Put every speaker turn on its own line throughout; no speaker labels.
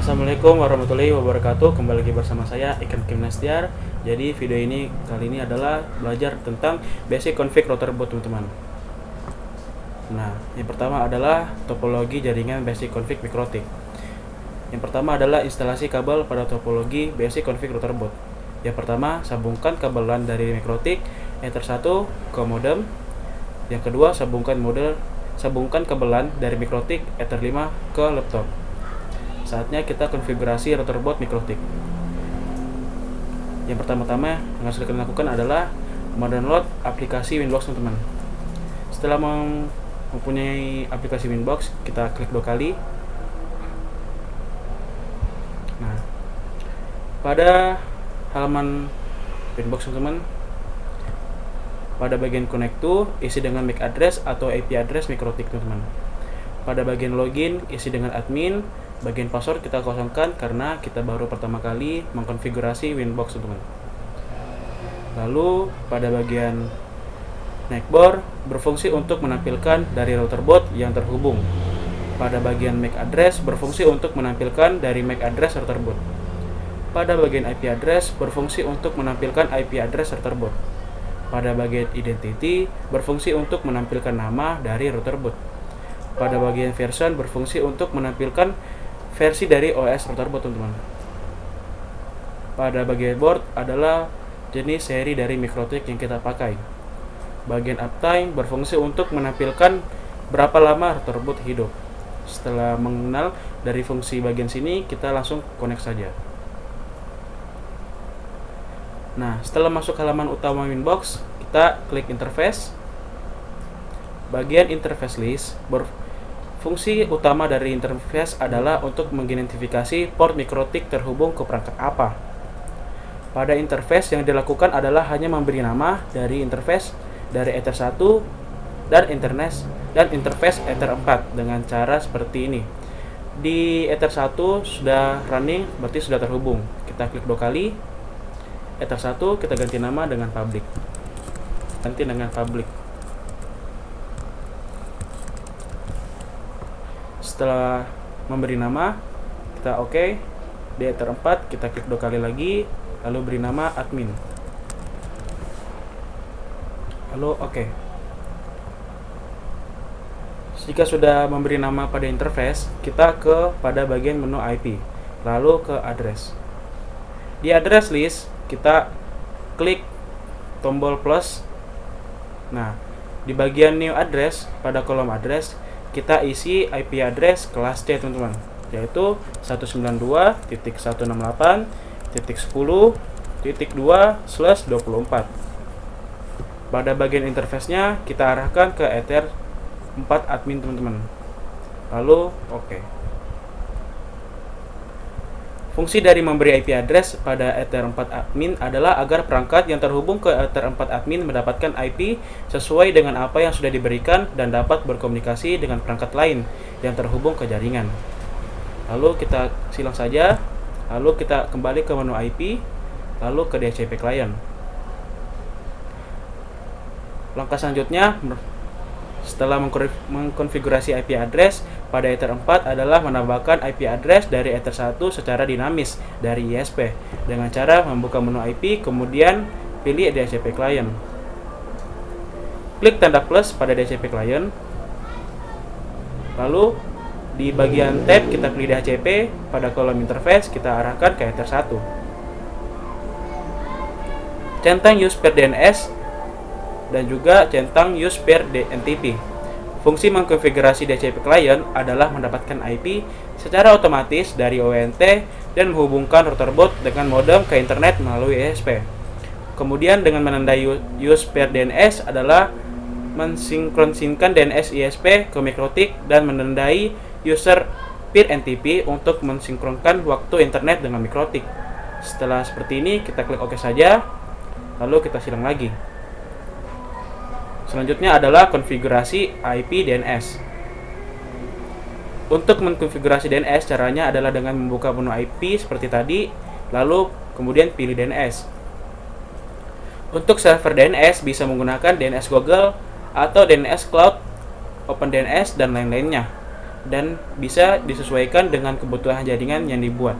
Assalamualaikum warahmatullahi wabarakatuh. Kembali lagi bersama saya Ikan Kimnastiar. Jadi video ini kali ini adalah belajar tentang basic config router boot, teman-teman. Nah, yang pertama adalah topologi jaringan basic config mikrotik. Yang pertama adalah instalasi kabel pada topologi basic config router boot. Yang pertama, sambungkan kabel LAN dari mikrotik Ether 1 ke modem. Yang kedua, sambungkan kabel LAN dari mikrotik Ether 5 ke laptop. Saatnya kita konfigurasi router boot mikrotik. Yang pertama-tama yang harus kita lakukan adalah mendownload aplikasi Winbox, teman-teman. Setelah mempunyai aplikasi Winbox, kita klik 2 kali. Nah, pada halaman Winbox, teman-teman, pada bagian connect to isi dengan MAC address atau IP address mikrotik, teman-teman. Pada bagian login isi dengan admin. Bagian password kita kosongkan karena kita baru pertama kali mengkonfigurasi Winbox, teman-teman. Lalu pada bagian netboard berfungsi untuk menampilkan dari router boot yang terhubung. Pada bagian MAC address berfungsi untuk menampilkan dari MAC address router boot. Pada bagian IP address berfungsi untuk menampilkan IP address router boot. Pada bagian identity berfungsi untuk menampilkan nama dari router boot. Pada bagian version berfungsi untuk menampilkan versi dari OS router boot, teman-teman. Pada bagian board adalah jenis seri dari mikrotik yang kita pakai. Bagian uptime berfungsi untuk menampilkan berapa lama router boot hidup. Setelah mengenal dari fungsi bagian sini, kita langsung connect saja. Nah, setelah masuk halaman utama Winbox, kita klik interface. Bagian interface list fungsi utama dari interface adalah untuk mengidentifikasi port mikrotik terhubung ke perangkat apa. Pada interface yang dilakukan adalah hanya memberi nama dari interface dari Ether 1 dan interface Ether 4 dengan cara seperti ini. Di Ether 1 sudah running, berarti sudah terhubung. Kita klik 2 kali. Ether 1 kita ganti nama dengan public. Setelah memberi nama, kita oke. Di Ether 4 kita klik 2 kali lagi, lalu beri nama admin. Lalu oke. Jika sudah memberi nama pada interface, kita pada bagian menu IP, lalu ke address. Di address list kita klik tombol plus. Nah, di bagian new address pada kolom address kita isi IP address kelas C, teman-teman, yaitu 192.168.10.2/24. Pada bagian interface-nya kita arahkan ke Ether 4 admin, teman-teman. Lalu oke. Fungsi dari memberi IP address pada Ether 4 admin adalah agar perangkat yang terhubung ke Ether 4 admin mendapatkan IP sesuai dengan apa yang sudah diberikan dan dapat berkomunikasi dengan perangkat lain yang terhubung ke jaringan. Lalu kita silang saja, lalu kita kembali ke menu IP, lalu ke DHCP client. Langkah selanjutnya setelah mengkonfigurasi IP address pada Ether 4 adalah menambahkan IP address dari Ether 1 secara dinamis dari ISP dengan cara membuka menu IP, kemudian pilih DHCP client. Klik tanda plus pada DHCP client. Lalu di bagian tab kita pilih DHCP, pada kolom interface kita arahkan ke Ether 1. Centang use per DNS dan juga centang use per NTP. Fungsi mengkonfigurasi DHCP client adalah mendapatkan IP secara otomatis dari ONT dan menghubungkan router boot dengan modem ke internet melalui ISP. Kemudian dengan menandai use per DNS adalah mensinkronkan DNS ISP ke mikrotik dan menandai user peer NTP untuk mensinkronkan waktu internet dengan mikrotik. Setelah seperti ini, kita klik OK saja, lalu kita silang lagi. Selanjutnya adalah konfigurasi IP DNS. Untuk mengkonfigurasi DNS, caranya adalah dengan membuka menu IP seperti tadi, lalu kemudian pilih DNS. Untuk server DNS bisa menggunakan DNS Google atau DNS Cloud, OpenDNS, dan lain-lainnya. dan bisa disesuaikan dengan kebutuhan jaringan yang dibuat.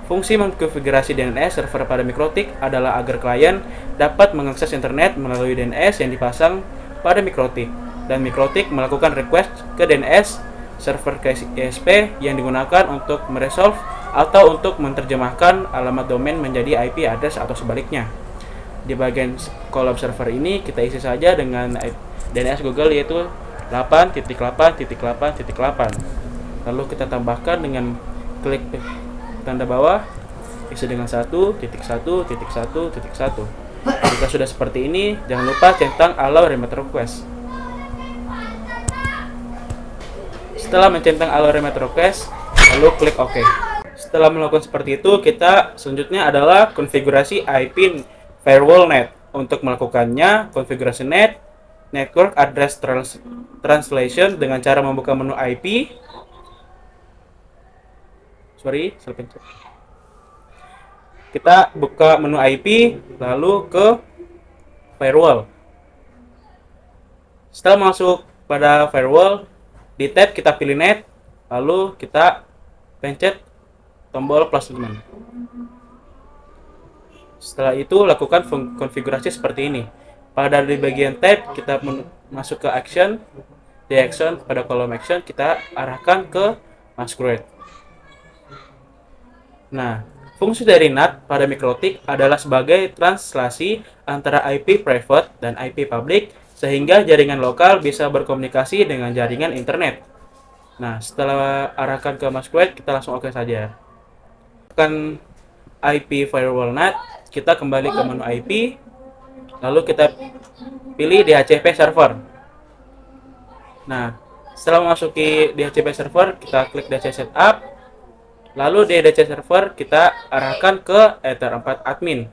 Fungsi mengkonfigurasi DNS server pada Mikrotik adalah agar klien dapat mengakses internet melalui DNS yang dipasang pada Mikrotik, dan Mikrotik melakukan request ke DNS server ISP yang digunakan untuk meresolve atau untuk menerjemahkan alamat domain menjadi IP address atau sebaliknya. Di bagian kolom server ini kita isi saja dengan DNS Google, yaitu 8.8.8.8. Lalu kita tambahkan dengan klik tanda bawah, isi dengan 1.1.1.1. Jika sudah seperti ini, jangan lupa centang allow remote request. Setelah mencentang allow remote request, lalu klik OK. Setelah melakukan seperti itu, kita selanjutnya adalah konfigurasi IP firewall net. Untuk melakukannya, konfigurasi net network address translation dengan cara membuka menu IP. Kita buka menu IP, lalu ke firewall. Setelah masuk pada firewall, di tab kita pilih net, lalu kita pencet tombol plus teman. Setelah itu lakukan konfigurasi seperti ini. Pada di bagian tab kita masuk ke action, di action pada kolom action kita arahkan ke masquerade. Nah, fungsi dari NAT pada Mikrotik adalah sebagai translasi antara IP private dan IP public sehingga jaringan lokal bisa berkomunikasi dengan jaringan internet. Nah, setelah arahkan ke masquerade, kita langsung OK saja. Tekan IP firewall NAT, kita kembali ke menu IP, lalu kita pilih DHCP server. Nah, setelah memasuki DHCP server, kita klik DC setup, lalu di DC server kita arahkan ke Ether 4 admin.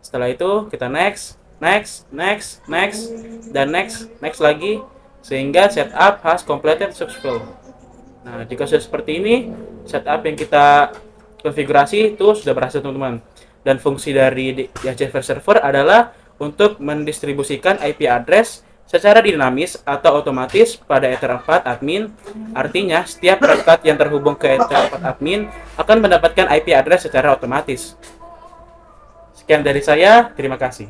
Setelah itu kita next, dan next lagi, sehingga setup has completed successful. Nah, jika sudah seperti ini, setup yang kita konfigurasi itu sudah berhasil, teman-teman. Dan fungsi dari DHCP server adalah untuk mendistribusikan IP address secara dinamis atau otomatis pada Ether 4 admin. Artinya, setiap perangkat yang terhubung ke Ether 4 admin akan mendapatkan IP address secara otomatis. Sekian dari saya, terima kasih.